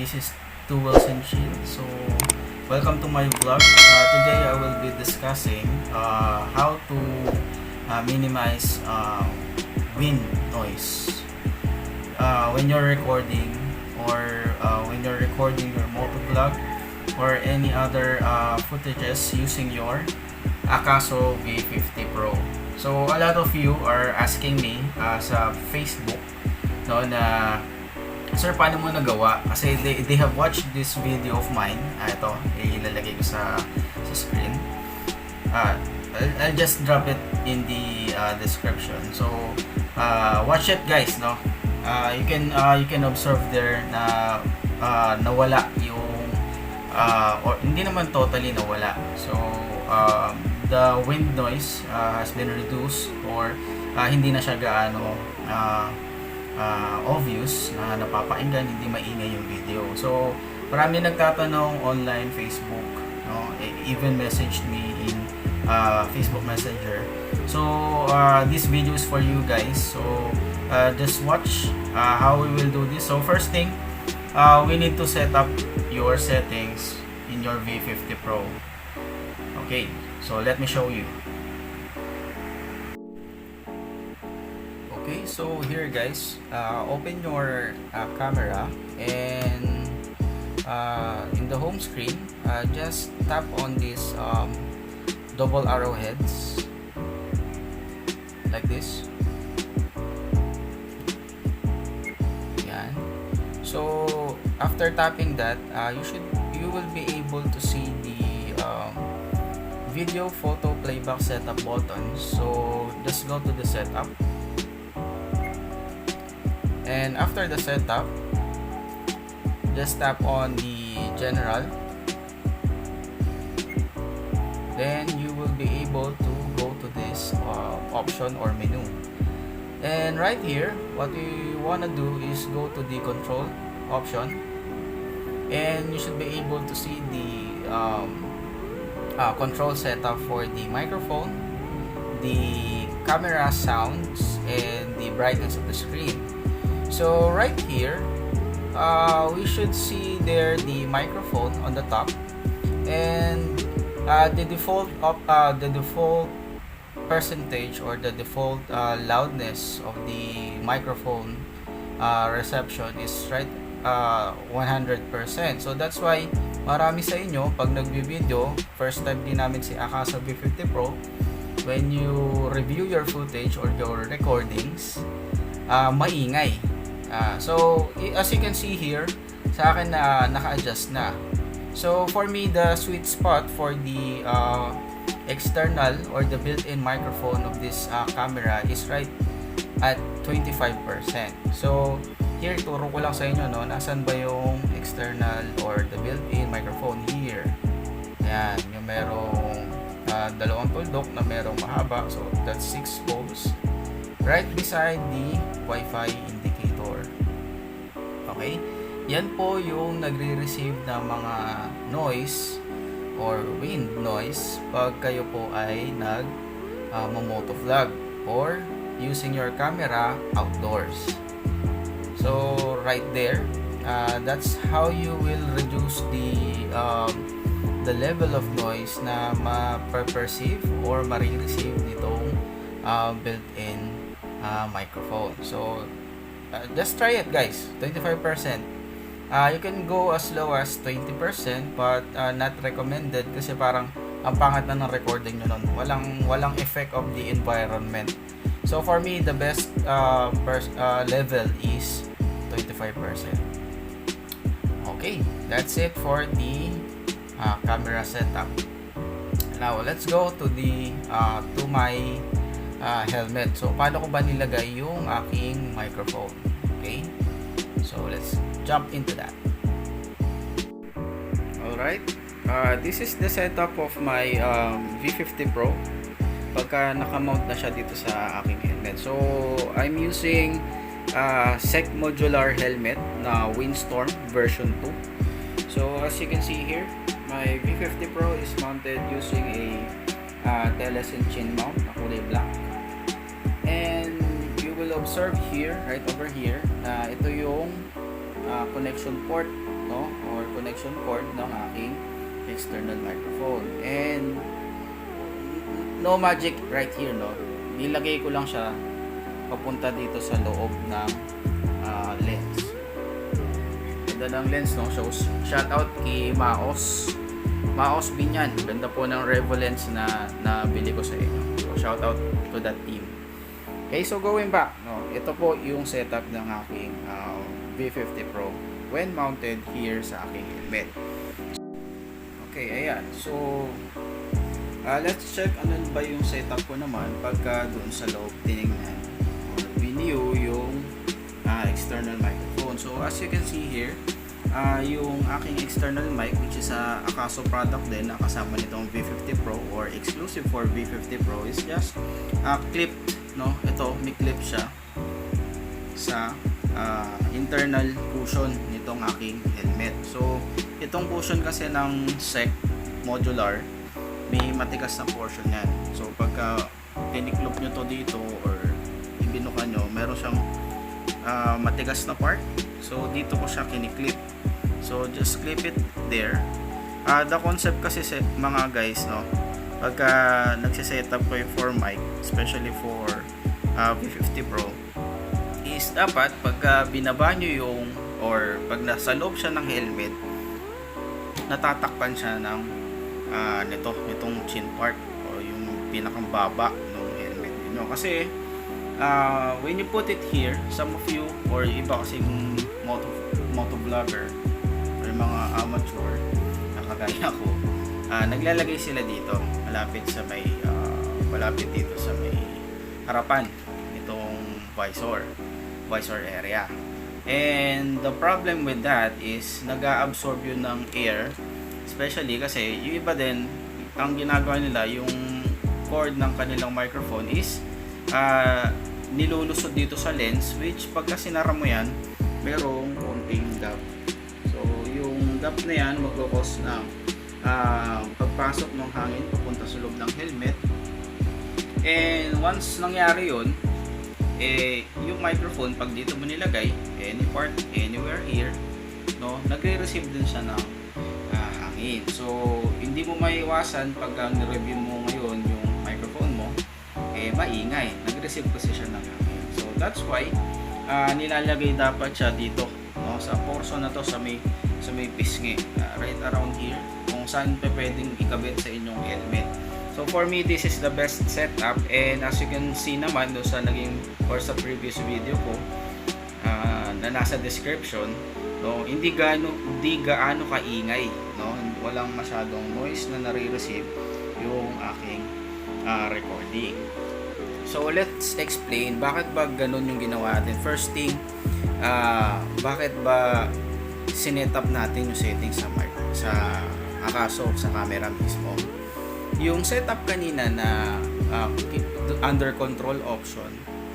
this is Tools and Shield. So welcome to my vlog. Today I will be discussing how to minimize wind noise when you're recording, or when you're recording your motovlog or any other footages using your Akaso V50 Pro. So a lot of you are asking me sa Facebook, no, na sir, paano mo nagawa? Kasi they have watched this video of mine. Ito, ilalagay ko sa screen. I'll just drop it in the description. So watch it, guys, no. You can observe there na nawala yung or hindi naman totally nawala. So the wind noise has been reduced, or hindi na siya gaano obvious na napapakinggan, hindi maingay yung video. So marami nagtatanong online, Facebook, no, even messaged me in Facebook Messenger. So this video is for you guys. So just watch how we will do this. So first thing, we need to set up your settings in your V50 Pro. Okay, so let me show you. Okay, so here guys, open your camera, and in the home screen, just tap on this double arrowheads like this. Yan. So after tapping that, you will be able to see the video photo playback setup button. So just go to the setup, and after the setup, just tap on the general. Then you will be able to go to this option or menu, and right here what we want to do is go to the control option, and you should be able to see the control setup for the microphone, the camera sounds, and the brightness of the screen. So right here, we should see there the microphone on the top, and the default percentage, or the default loudness of the microphone reception is right 100%. So that's why marami sa inyo, pag nagbi-video, first time din namin si Akaso V50 Pro, when you review your footage or your recordings, maingay. So as you can see here, sa akin na naka-adjust na. So for me, the sweet spot for the external or the built-in microphone of this camera is right at 25%. So here, turo ko lang sa inyo, no, nasan ba yung external or the built-in microphone here. Ayan, yung merong dalawang tuldok na merong mahaba, so that's 6 volts right beside the Wi-Fi indicator. Okay, yan po yung nagre-receive ng mga noise or wind noise pag kayo po ay nag-motovlog or using your camera outdoors. So right there, that's how you will reduce the level of noise na ma-perceive or ma-receive nitong built-in microphone. So just try it, guys. 25%. You can go as low as 20%, but not recommended kasi parang ang pangat na ng recording nyo nun. Walang effect of the environment. So for me, the best level is 25%. Okay, that's it for the camera setup. Now let's go to the to my helmet. So paano ko ba nilagay yung aking microphone? Okay, so let's jump into that. Alright, this is the setup of my V50 Pro pagka nakamount na siya dito sa aking helmet. So I'm using SEC modular helmet na Windstorm version 2. So as you can see here, my V50 Pro is mounted using a Telesen chin mount na kulay black. And you will observe here, right over here, ito yung connection port, no, or connection cord ng aking external microphone. And no magic right here, no. Nilagay ko lang siya papunta dito sa loob ng lens. Ganda ng lens, no. So shout out kay Maayos Binyan. Ganda po ng Revo lens na nabili ko sa inyo. So shout out to that team. Okay, so going back, no, ito po yung setup ng aking V50 Pro when mounted here sa aking helmet. Okay, ayan. So, let's check ano ba yung setup ko naman pagka doon sa loob tinignan. View yung external microphone. So, as you can see here, yung aking external mic, which is Akaso product din na kasama nitong V50 Pro or exclusive for V50 Pro, is just clipped, no? Ito, may clip siya sa internal cushion nitong aking helmet. So, itong cushion kasi ng SEC modular, may matigas na portion yan. So, pagka tiniklop nyo to dito or ibinukan nyo, meron siyang matigas na part. So, dito ko siya kiniklip. So, just clip it there. The concept kasi mga guys, no, pagka nagsisetup ko yung for mic, especially for V50 Pro, is dapat pagka binaba nyo yung, or pag nasa loob siya ng helmet, natatakpan siya ng nitong chin part o yung pinakang baba ng helmet niyo. Kasi when you put it here, some of you or iba kasing motovlogger or mga amateur na kagaya ko, naglalagay sila dito malapit dito sa may harapan nitong visor area. And the problem with that is nag-absorb yun ng air, especially kasi yung iba din, ang ginagawa nila, yung cord ng kanilang microphone is nilulusod dito sa lens, which pagka sinara mo yan, merong konting gap. So yung gap na yan magkakos ng pagpasok ng hangin papunta sa loob ng helmet. And once nangyari yun, yung microphone, pag dito mo nilagay, any part, anywhere here, no, nagre-receive din siya ng hangin. So, hindi mo maiwasan pag ni-review mo ngayon yung microphone mo, maingay. Nag-receive kasi siya ng hangin. So, that's why, nilalagay dapat siya dito, no, sa portion na to, sa may pisngi, right around here, kung saan pwedeng ikabit sa inyong helmet. So for me, this is the best setup, and as you can see naman doon sa naging or sa previous video ko na nasa description, no, hindi gaano kaingay, no, walang masyadong noise na nare-receive yung aking recording. So let's explain bakit ba ganun yung ginawa natin. First thing, bakit ba sinetup natin yung settings sa Akaso, sa camera mismo. Yung setup kanina na under control option,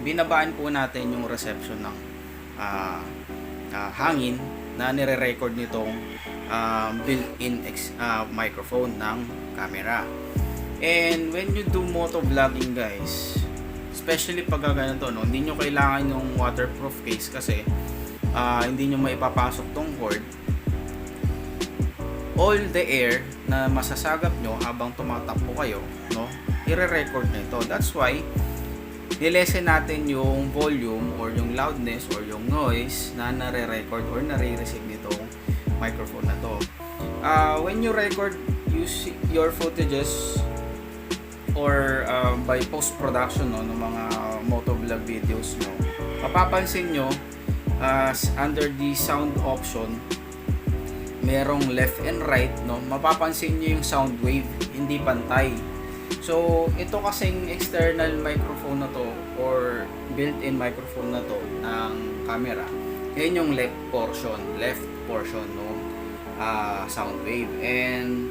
binabaan po natin yung reception ng hangin na nire-record nitong built-in microphone ng camera. And when you do motovlogging guys, especially pag ganito, no, hindi nyo kailangan yung waterproof case kasi hindi nyo maipapasok tong cord. All the air na masasagap nyo habang tumatakbo kayo, no, i-record na ito. That's why nilesen natin yung volume or yung loudness or yung noise na nare-record or nare-receive nitong microphone na to. When you record your footages or by post-production, no, ng mga motovlog videos nyo, mapapansin nyo under the sound option, merong left and right, no, mapapansin nyo yung sound wave hindi pantay. So ito kasing external microphone na to or built-in microphone na to ng camera, yan yung left portion no sound wave, and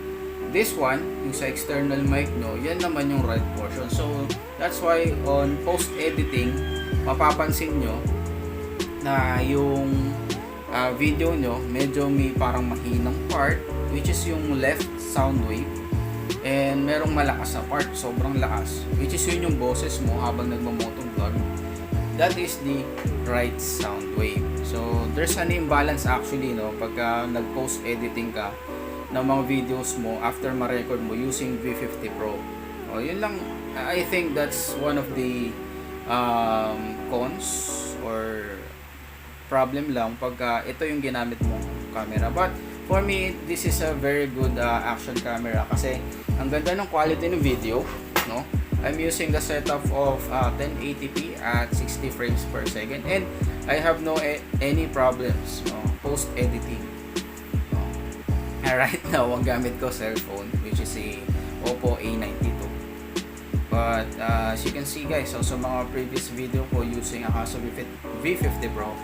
this one yung sa external mic, no, yan naman yung right portion. So that's why on post editing mapapansin nyo na yung video nyo medyo may parang mahinang part, which is yung left sound wave, and merong malakas na part, sobrang lakas, which is yun yung boses mo habang nagmo-motovlog. that is the right sound wave. So there's an imbalance actually, no, pagka nag-post editing ka ng mga videos mo after ma-record mo using V50 Pro. O yun lang, I think that's one of the cons or problem lang pagka ito yung ginamit mong camera. But for me, this is a very good action camera kasi ang ganda ng quality ng video, no? I'm using the setup of 1080p at 60 frames per second, and I have any problems, no, post editing. Right now, ang gamit ko cellphone, which is a Oppo A92. But as you can see guys, so sa mga previous video ko using Akaso V50 Pro,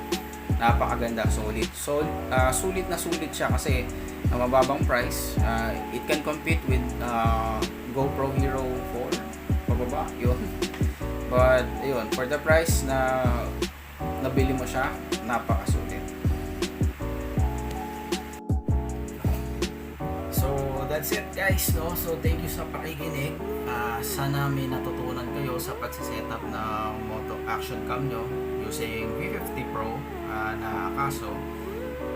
napakaganda, solid. So, sulit na sulit siya kasi mababang price. It can compete with GoPro Hero 4 pababa, yun. But yun, for the price na nabili mo siya, napakasulit. So that's it guys, no? So thank you sa pakikinig. Sana may natutunan kayo sa pagsisetup ng moto action cam nyo using V50 Pro na Akaso.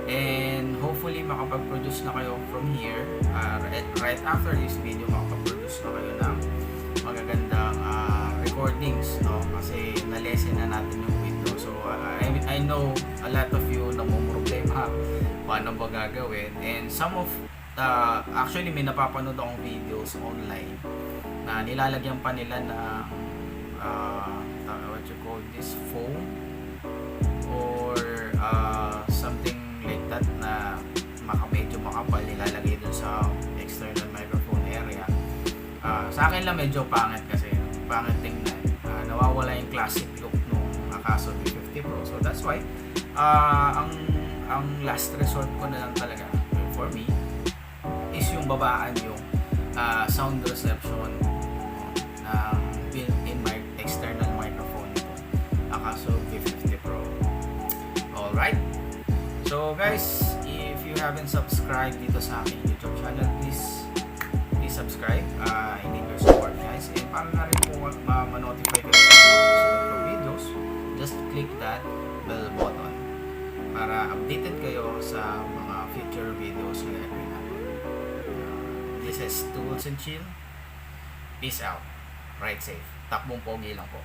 And hopefully makapag-produce na kayo from here. Right after this video, makapag-produce na kayo ng magagandang recordings, no? Kasi na-lessen na natin yung window. So I know a lot of you namumroblema paano ba gagawin, and some of actually may napapanood akong videos online na nilalagyan pa nila ng what you call this, foam or something like that na medyo makapal, nilalagay dun sa external microphone area. Sa akin lang medyo pangit kasi pangit tingnan, nawawala yung classic look nung Akaso V50 Pro. So that's why ang last resort ko na lang talaga for me is yung babaan yung sound reception ng built-in external microphone nito, Akaso V50 Pro. Alright, so guys, if you haven't subscribed dito sa aking YouTube channel, please subscribe. I need your support guys, and para na rin po ma-notify kayo sa mga susunod ko videos, just click that bell button para updated kayo sa mga future videos na gagawin natin. This is Tools and Chill. Peace out. Ride safe. Takbong pogi lang po.